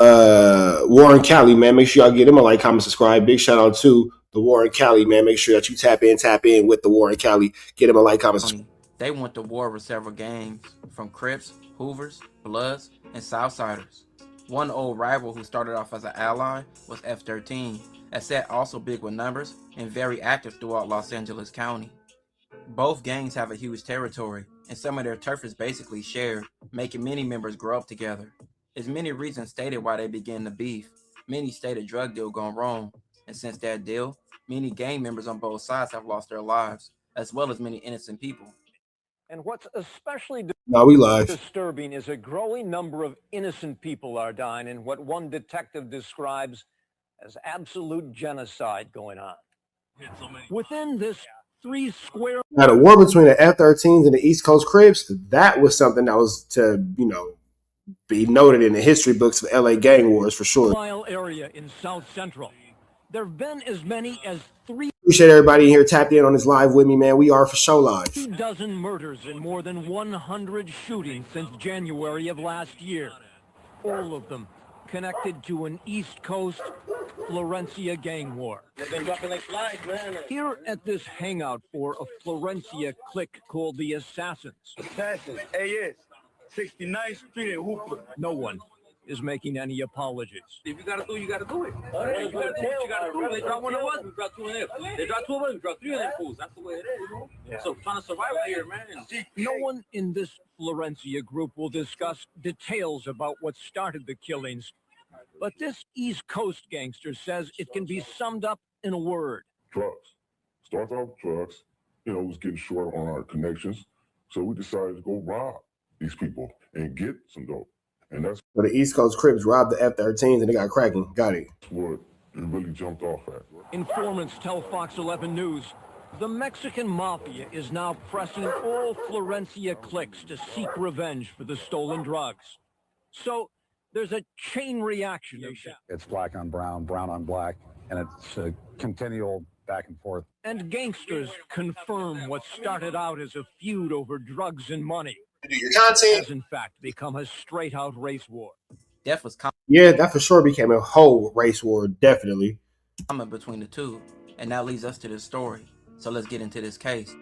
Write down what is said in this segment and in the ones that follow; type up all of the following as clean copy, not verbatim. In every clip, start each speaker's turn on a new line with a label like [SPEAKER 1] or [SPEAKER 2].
[SPEAKER 1] Warren Cali, man. Make sure y'all get him a like, comment, subscribe. Big shout out to the Warren Cali, man. Make sure that you tap in with the Warren Cali. Get him a like, comment, subscribe.
[SPEAKER 2] They went to war with several gangs, from Crips, Hoovers, Bloods, and Southsiders. One old rival who started off as an ally was F-13, a set also big with numbers and very active throughout Los Angeles County. Both gangs have a huge territory, and some of their turf is basically shared, making many members grow up together. There's many reasons stated why they began the beef. Many state a drug deal gone wrong, and since that deal, many gang members on both sides have lost their lives, as well as many innocent people.
[SPEAKER 3] And what's especially
[SPEAKER 1] No, we live.
[SPEAKER 3] disturbing is a growing number of innocent people are dying in what one detective describes as absolute genocide going on. Within this 3 square...
[SPEAKER 1] Now, the war between the F-13s and the East Coast Crips, that was something that was to, be noted in the history books of LA gang wars for sure.
[SPEAKER 3] ...mile area in South Central. There have been as many as 3...
[SPEAKER 1] Appreciate everybody here tapped in on this live with me, man. We are for show live.
[SPEAKER 3] 2 dozen murders and more than 100 shootings since January of last year. All of them connected to an East Coast Florencia gang war. Here at this hangout for a Florencia clique called the Assassins.
[SPEAKER 4] Assassins, AS, 69th Street in Hooper.
[SPEAKER 3] No one is making any apologies.
[SPEAKER 4] If you gotta do it, you gotta do it. You gotta do it. They drop one of us, we drop 2 of them. They drop 2 of us, we drop 3 of them fools. That's the way it is, Yeah. So trying to survive out here, man.
[SPEAKER 3] No one in this Florencia group will discuss details about what started the killings, but this East Coast gangster says it can be summed up in a word.
[SPEAKER 5] Drugs. Starts off with drugs. It was getting short on our connections. So we decided to go rob these people and get some dope. And that's
[SPEAKER 1] where the East Coast Crips robbed the F-13s and they got cracking. Got it.
[SPEAKER 5] what it really jumped off at.
[SPEAKER 3] Informants tell Fox 11 News the Mexican mafia is now pressing all Florencia cliques to seek revenge for the stolen drugs. So there's a chain reaction.
[SPEAKER 6] It's black on brown, brown on black, and it's a continual back and forth.
[SPEAKER 3] And gangsters confirm what started out as a feud over drugs and money.
[SPEAKER 1] Do your content
[SPEAKER 3] has in fact become a straight out race war.
[SPEAKER 2] Death was
[SPEAKER 1] yeah, that for sure became a whole race war, definitely.
[SPEAKER 2] Common between the two, and that leads us to this story. So let's get into this case.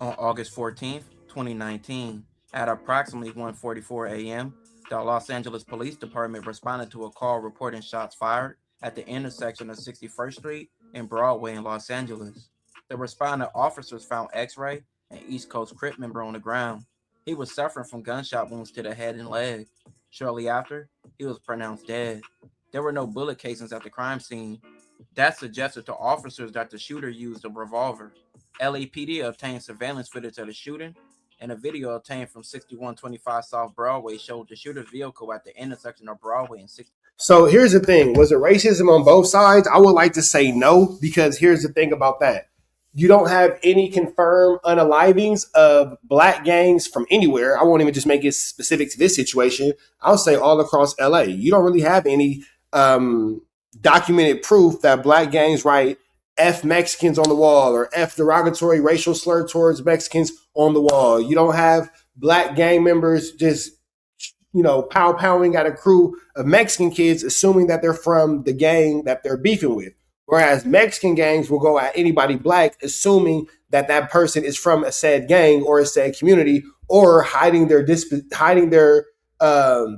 [SPEAKER 2] On August 14th, 2019, at approximately 1:44 a.m., the Los Angeles Police Department responded to a call reporting shots fired at the intersection of 61st Street and Broadway in Los Angeles. The responding officers found X-Ray, an East Coast Crip member, on the ground. He was suffering from gunshot wounds to the head and leg. Shortly after, he was pronounced dead. There were no bullet casings at the crime scene. That suggested to officers that the shooter used a revolver. LAPD obtained surveillance footage of the shooting, and a video obtained from 6125 South Broadway showed the shooter's vehicle at the intersection of Broadway and 60.
[SPEAKER 1] So here's the thing. Was it racism on both sides? I would like to say no, because here's the thing about that. You don't have any confirmed unalivings of black gangs from anywhere. I won't even just make it specific to this situation. I'll say all across LA. You don't really have any documented proof that black gangs write F Mexicans on the wall or F derogatory racial slur towards Mexicans on the wall. You don't have black gang members just, pow-powing at a crew of Mexican kids, assuming that they're from the gang that they're beefing with. Whereas Mexican gangs will go at anybody black, assuming that that person is from a said gang or a said community, or hiding their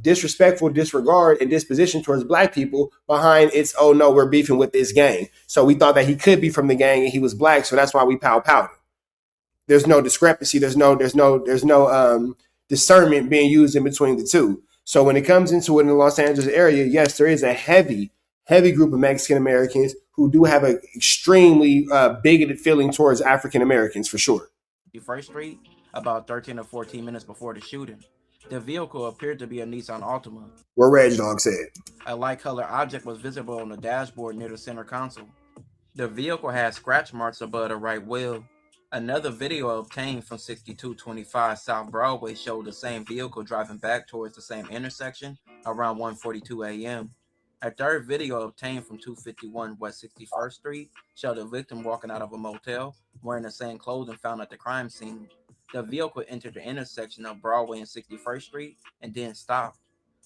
[SPEAKER 1] disrespectful disregard and disposition towards black people behind it's, oh no, we're beefing with this gang. So we thought that he could be from the gang and he was black, so that's why we pow-powed him. There's no discrepancy. There's no discernment being used in between the two. So when it comes into it in the Los Angeles area, yes, there is a heavy group of Mexican Americans who do have an extremely bigoted feeling towards African Americans, for sure.
[SPEAKER 2] First Street, about 13 or 14 minutes before the shooting. The vehicle appeared to be a Nissan Altima.
[SPEAKER 1] Where Reg Dog said.
[SPEAKER 2] A light-colored object was visible on the dashboard near the center console. The vehicle had scratch marks above the right wheel. Another video obtained from 6225 South Broadway showed the same vehicle driving back towards the same intersection around 1:42 a.m. A third video obtained from 251 West 61st Street showed the victim walking out of a motel wearing the same clothing found at the crime scene. The vehicle entered the intersection of Broadway and 61st Street and then stopped.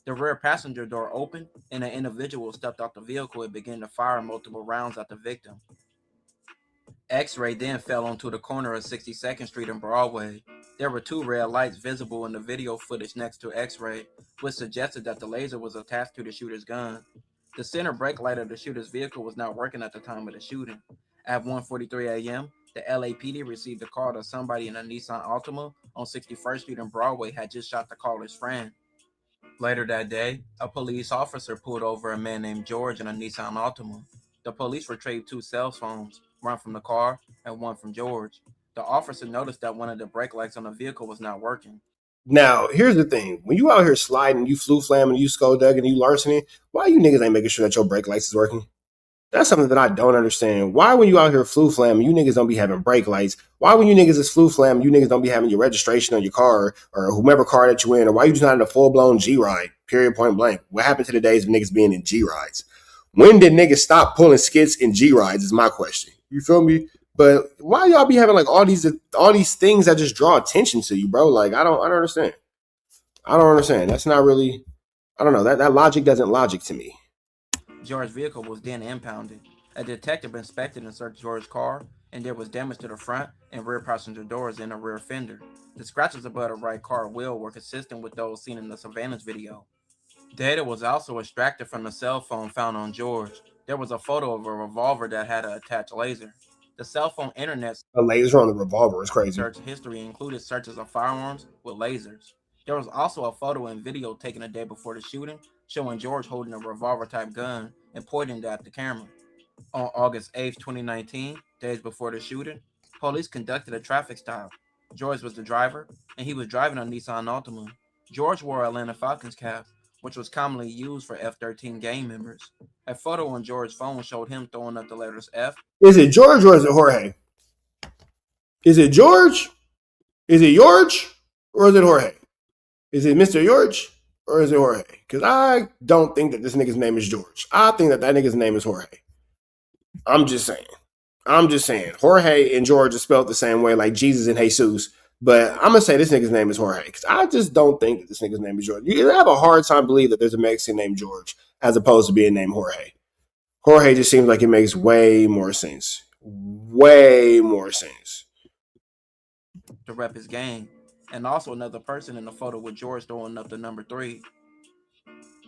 [SPEAKER 2] The rear passenger door opened, and an individual stepped off the vehicle and began to fire multiple rounds at the victim. X-Ray then fell onto the corner of 62nd Street and Broadway. There were 2 red lights visible in the video footage next to X-Ray, which suggested that the laser was attached to the shooter's gun. The center brake light of the shooter's vehicle was not working at the time of the shooting. At 1:43 a.m., the LAPD received a call that somebody in a Nissan Altima on 61st Street and Broadway had just shot the caller's friend. Later that day, a police officer pulled over a man named George in a Nissan Altima. The police retrieved 2 cell phones, one from the car and one from George. The officer noticed that one of the brake lights on the vehicle was not working.
[SPEAKER 1] Now, here's the thing. When you out here sliding, you flu flamming, you skulldugking, you larceny, why you niggas ain't making sure that your brake lights is working? That's something that I don't understand. Why when you out here flu flamming, you niggas don't be having brake lights? Why when you niggas is flu flamming, you niggas don't be having your registration on your car or whomever car that you in? Or why you just not in a full-blown G-ride, period, point blank? What happened to the days of niggas being in G-rides? When did niggas stop pulling skits in G-rides is my question. You feel me? But why y'all be having like all these things that just draw attention to you, bro? Like I don't understand. I don't understand. That's not really, I don't know. That logic doesn't logic to me.
[SPEAKER 2] George's vehicle was then impounded. A detective inspected and searched George's car, and there was damage to the front and rear passenger doors and the rear fender. The scratches above the right car wheel were consistent with those seen in the surveillance video. Data was also extracted from the cell phone found on George. There was a photo of a revolver that had an attached laser. The cell phone internet
[SPEAKER 1] A laser on the revolver is crazy.
[SPEAKER 2] search history included searches of firearms with lasers. There was also a photo and video taken a day before the shooting showing George holding a revolver-type gun and pointing it at the camera. On August 8, 2019, days before the shooting, police conducted a traffic stop. George was the driver, and he was driving a Nissan Altima. George wore an Atlanta Falcons cap, which was commonly used for F-13 gang members. A photo on George's phone showed him throwing up the letters F.
[SPEAKER 1] Is it George or is it Jorge? Is it George? Is it George or is it Jorge? Is it Mr. George or is it Jorge? Because I don't think that this nigga's name is George. I think that nigga's name is Jorge. I'm just saying. Jorge and George are spelled the same way, like Jesus and Jesus. But I'm going to say this nigga's name is Jorge. Because I just don't think that this nigga's name is George. You have a hard time believing that there's a Mexican named George as opposed to being named Jorge. Jorge just seems like it makes way more sense. Way more sense.
[SPEAKER 2] To rep his gang, and also another person in the photo with George throwing up the number 3.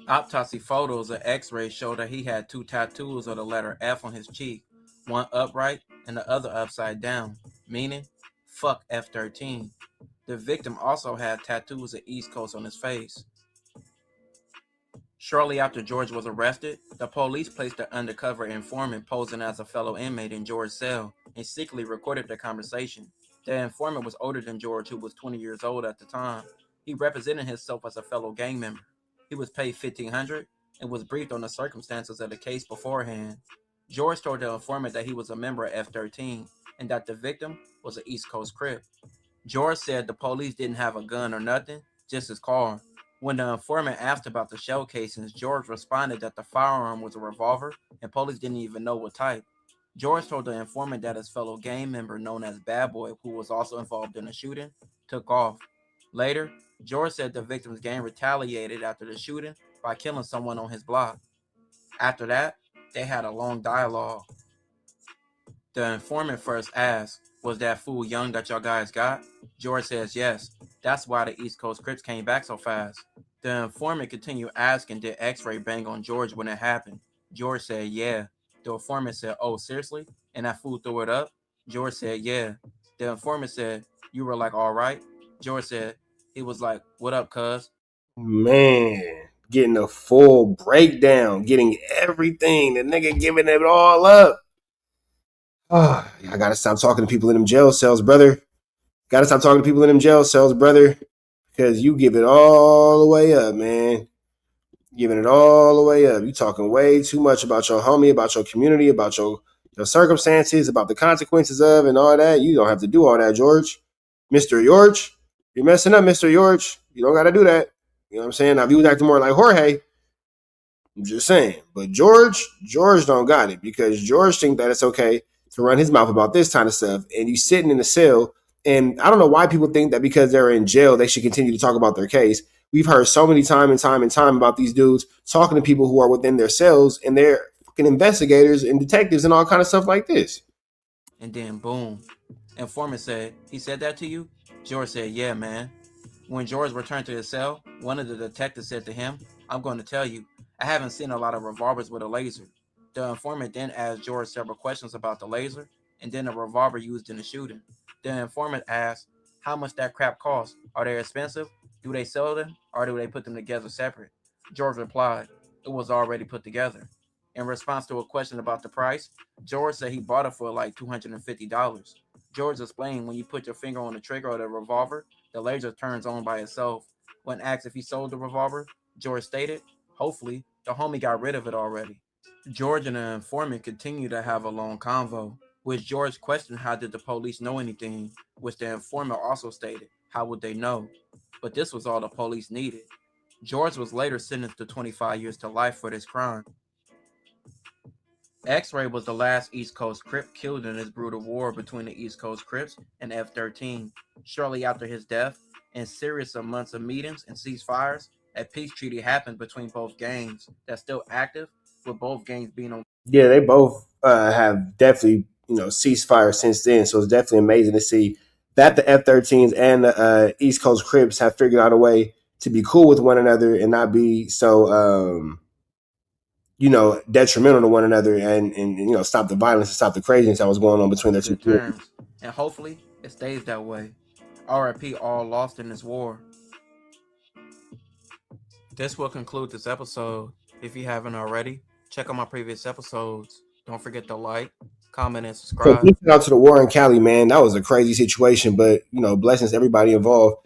[SPEAKER 2] Autopsy photos of X-rays show that he had 2 tattoos of the letter F on his cheek, one upright and the other upside down, meaning fuck F-13. The victim also had tattoos of East Coast on his face. Shortly after George was arrested, the police placed an undercover informant posing as a fellow inmate in George's cell and secretly recorded their conversation. The informant was older than George, who was 20 years old at the time. He represented himself as a fellow gang member. He was paid $1,500 and was briefed on the circumstances of the case beforehand. George told the informant that he was a member of F-13 and that the victim was an East Coast Crip. George said the police didn't have a gun or nothing, just his car. When the informant asked about the shell casings, George responded that the firearm was a revolver and police didn't even know what type. George told the informant that his fellow gang member known as Bad Boy, who was also involved in the shooting, took off. Later, George said the victim's gang retaliated after the shooting by killing someone on his block. After that, they had a long dialogue. The informant first asked, "Was that fool young that y'all guys got?" George says yes. That's why the East Coast Crips came back so fast. The informant continued asking, did X-Ray bang on George when it happened? George said yeah. The informant said, "Oh, seriously? And that fool threw it up?" George said yeah. The informant said, "You were like, all right?" George said, he was like, "What up, cuz?"
[SPEAKER 1] Man, getting a full breakdown, getting everything. The nigga giving it all up. Oh, I gotta stop talking to people in them jail cells, brother. Gotta stop talking to people in them jail cells, brother. Because you give it all the way up, man. Giving it all the way up. You talking way too much about your homie, about your community, about your circumstances, about the consequences of and all that. You don't have to do all that, George. Mr. George, you're messing up, Mr. George. You don't got to do that. You know what I'm saying? Now, if you was acting more like Jorge, I'm just saying. But George don't got it because George think that it's okay to run his mouth about this kind of stuff. And you sitting in the cell. And I don't know why people think that because they're in jail, they should continue to talk about their case we've heard so many time and time about these dudes talking to people who are within their cells, and they're fucking investigators and detectives and all kind of stuff like this.
[SPEAKER 2] And then boom. Informant said, "He said that to you?" George said, "Yeah, man." When George returned to his cell, one of the detectives said to him, "I'm going to tell you, I haven't seen a lot of revolvers with a laser." The informant then asked George several questions about the laser and then the revolver used in the shooting. The informant asked how much that crap costs. Are they expensive? Do they sell them? Or do they put them together separate? George replied, it was already put together. In response to a question about the price, George said he bought it for like $250. George explained when you put your finger on the trigger of the revolver, the laser turns on by itself. When asked if he sold the revolver, George stated, hopefully, the homie got rid of it already. George and the informant continued to have a long convo, which George questioned how did the police know anything, which the informant also stated, how would they know? But this was all the police needed. George was later sentenced to 25 years to life for this crime. X-Ray was the last East Coast Crip killed in this brutal war between the East Coast Crips and F-13. Shortly after his death, in series of months of meetings and ceasefires, a peace treaty happened between both gangs that's still active, with both gangs being on.
[SPEAKER 1] Yeah, they both have definitely ceasefire since then. So it's definitely amazing to see that the F-13s and the East Coast Crips have figured out a way to be cool with one another and not be so detrimental to one another, and stop the violence and stop the craziness that was going on between their two
[SPEAKER 2] terms. And hopefully it stays that way. RIP all lost in this war. This will conclude this episode. If you haven't already, check out my previous episodes. Don't forget to like, comment, and subscribe.
[SPEAKER 1] So out to the war in Cali, man. That was a crazy situation, but blessings to everybody involved.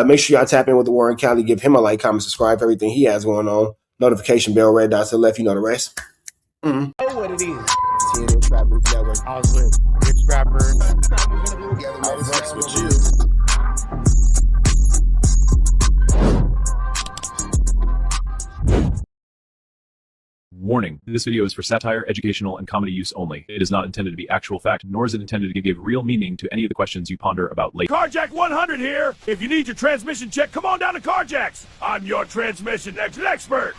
[SPEAKER 1] Make sure y'all tap in with the war in Cali. Give him a like, comment, subscribe for everything he has going on. Notification bell, red dot to the left. You know the rest. Know what it is. TNN Trap News Network.
[SPEAKER 7] I was with Rich Trapper.
[SPEAKER 1] I was with you.
[SPEAKER 8] Warning, this video is for satire, educational, and comedy use only. It is not intended to be actual fact, nor is it intended to give real meaning to any of the questions you ponder about later.
[SPEAKER 9] Carjack 100 here! If you need your transmission check, come on down to Carjack's! I'm your transmission expert!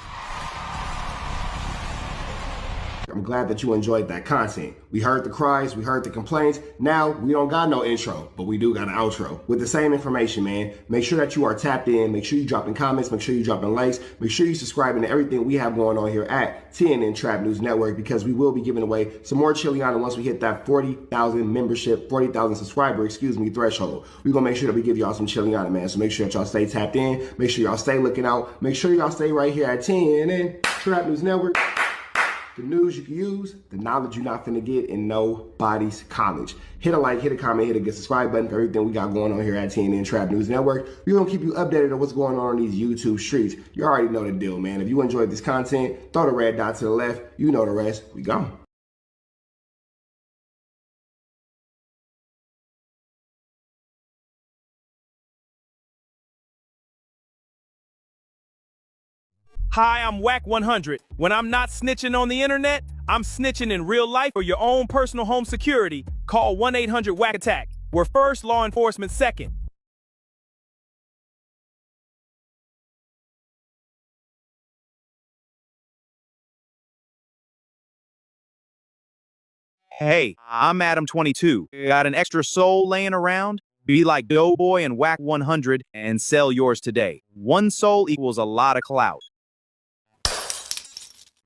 [SPEAKER 1] I'm glad that you enjoyed that content. We heard the cries, we heard the complaints. Now, we don't got no intro, but we do got an outro. With the same information, man. Make sure that you are tapped in. Make sure you dropping comments. Make sure you dropping likes. Make sure you subscribing to everything we have going on here at TNN Trap News Network, because we will be giving away some more Chiliana once we hit that 40,000 membership, 40,000 subscriber, threshold. We're going to make sure that we give y'all some Chiliana, man. So make sure that y'all stay tapped in. Make sure y'all stay looking out. Make sure y'all stay right here at TNN Trap News Network. The news you can use, the knowledge you're not finna get in nobody's college. Hit a like, hit a comment, hit a good subscribe button for everything we got going on here at TNN Trap News Network. We're gonna keep you updated on what's going on these YouTube streets. You already know the deal, man. If you enjoyed this content, throw the red dot to the left. You know the rest. We gone.
[SPEAKER 9] Hi, I'm Whack 100. When I'm not snitching on the internet, I'm snitching in real life. For your own personal home security, call 1-800-WACK-ATTACK. We're first, law enforcement second.
[SPEAKER 10] Hey, I'm Adam22. Got an extra soul laying around? Be like Doughboy and Whack 100 and sell yours today. One soul equals a lot of clout.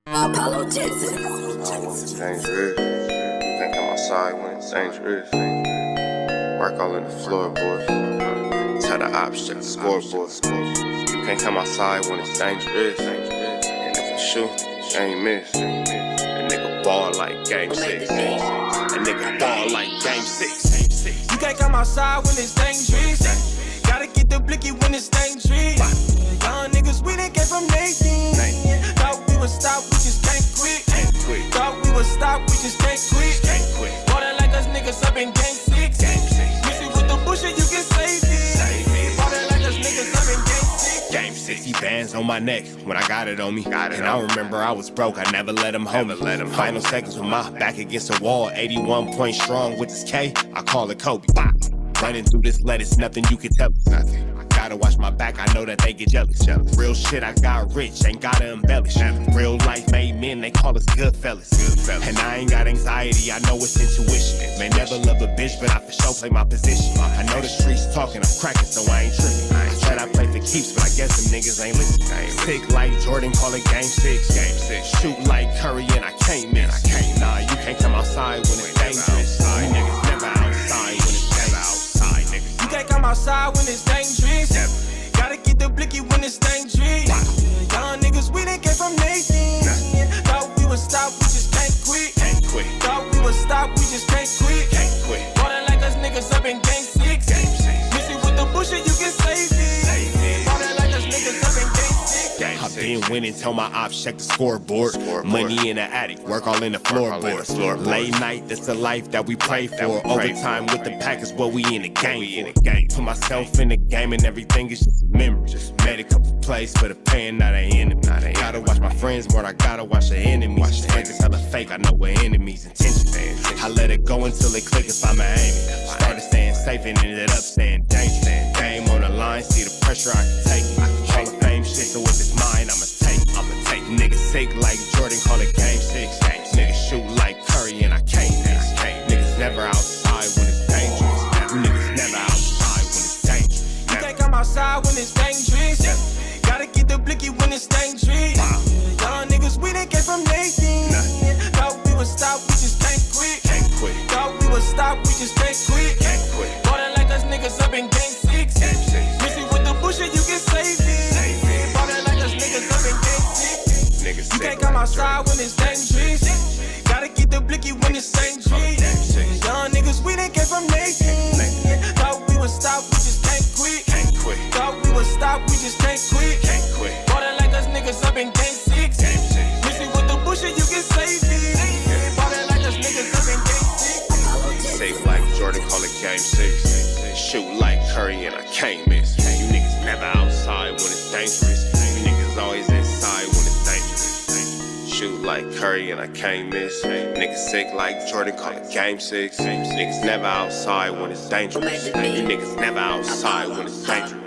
[SPEAKER 11] Apollo Texas. It's dangerous. Can't come outside when it's dangerous. Work all in the floorboard. Tell the ops check the scoreboard. You can't come outside when it's dangerous. And if you shoot, you ain't miss. A nigga ball like game 6. A nigga ball like game 6.
[SPEAKER 12] You can't come outside when it's dangerous. Gotta get the blicky when it's dangerous. Young niggas, we done came from 18. Thought we would stop, we just can't quit. Thought we would stop, we just can't quit. Water like us niggas up in game 6. Miss it with the bullshit, you can save it. Water like us niggas up in game 6.
[SPEAKER 11] Game 60 bands on my neck when I got it on me. And I remember I was broke, I never let him hold me. Final seconds with my back against the wall. 81 points strong with this K, I call it Kobe. Running through this lettuce, nothing you can tell me.
[SPEAKER 13] Gotta watch my back, I know that they get jealous. Real shit, I got rich, ain't gotta embellish. Real life made men, they call us good fellas. And I ain't got anxiety, I know it's intuition. May never love a bitch, but I for sure play my position. I know the streets talking, I'm cracking, so I ain't tripping. I said I play for keeps, but I guess them niggas ain't listening. Sick like Jordan, call it game 6. Shoot like Curry, and I can't miss. Nah, you can't come outside when it's dangerous. You niggas never outside when it's dangerous.
[SPEAKER 12] You can't come outside when it's dangerous. Gotta get the blicky when it's dangerous. Young niggas, we done came from Nathan. Thought we would stop, we just can't quit. Thought we would stop, we just can't quit. Ballin' like us niggas up in game 6. Missing with the bullshit, you can save it. Ballin' like us niggas up in game 6.
[SPEAKER 13] I've been winning, tell my ops check the scoreboard. Money in the attic, work all in the floorboard. Late night, that's the life that we pray for. Overtime with the pack is what we in the game for. Put myself in the game and everything is just a memory. Just made a couple plays for the pain, not an enemy. Gotta watch my friends more, I gotta watch the enemies. Friends is hella fake, I know we're enemies' intentions. I let it go until it click if I'm aiming. Started staying safe and ended up staying dangerous. Game on the line, see the pressure I can take. Hall of Fame shit, so if it's mine, I'ma take. Niggas sick like Jordan, call it game 6. Niggas shoot like Curry and I can't miss. Niggas never outside when it's dangerous. Niggas never outside when it's dangerous.
[SPEAKER 12] You can't come outside when it's dangerous. Gotta get the blicky when it's dangerous. Young niggas, we done came from Nathan. Thought we would stop, we just can't quit. Thought we would stop, we just can't quit. Ballin' like us niggas up in game 6. Missing with the bullshit, you can save it. Ballin' like us niggas up in game 6. You can't come outside when it's dangerous. Gotta get the blicky when it's dangerous. Young niggas, we done came from Nathan. Thought we would stop, we just can't quit. Thought we would stop, we just can't quit. Ballin' like us niggas up in game 6. Missing with the bullshit, you can save it. Ballin' like us niggas up in game 6.
[SPEAKER 13] Safe like Jordan, call it game 6. Shoot like Curry and I can't miss. You niggas never outside when it's dangerous. You niggas always inside when it's dangerous. Shoot like Curry and I can't miss. Niggas sick like Jordan, call it game 6. Niggas never outside when it's dangerous. You niggas never outside when it's dangerous.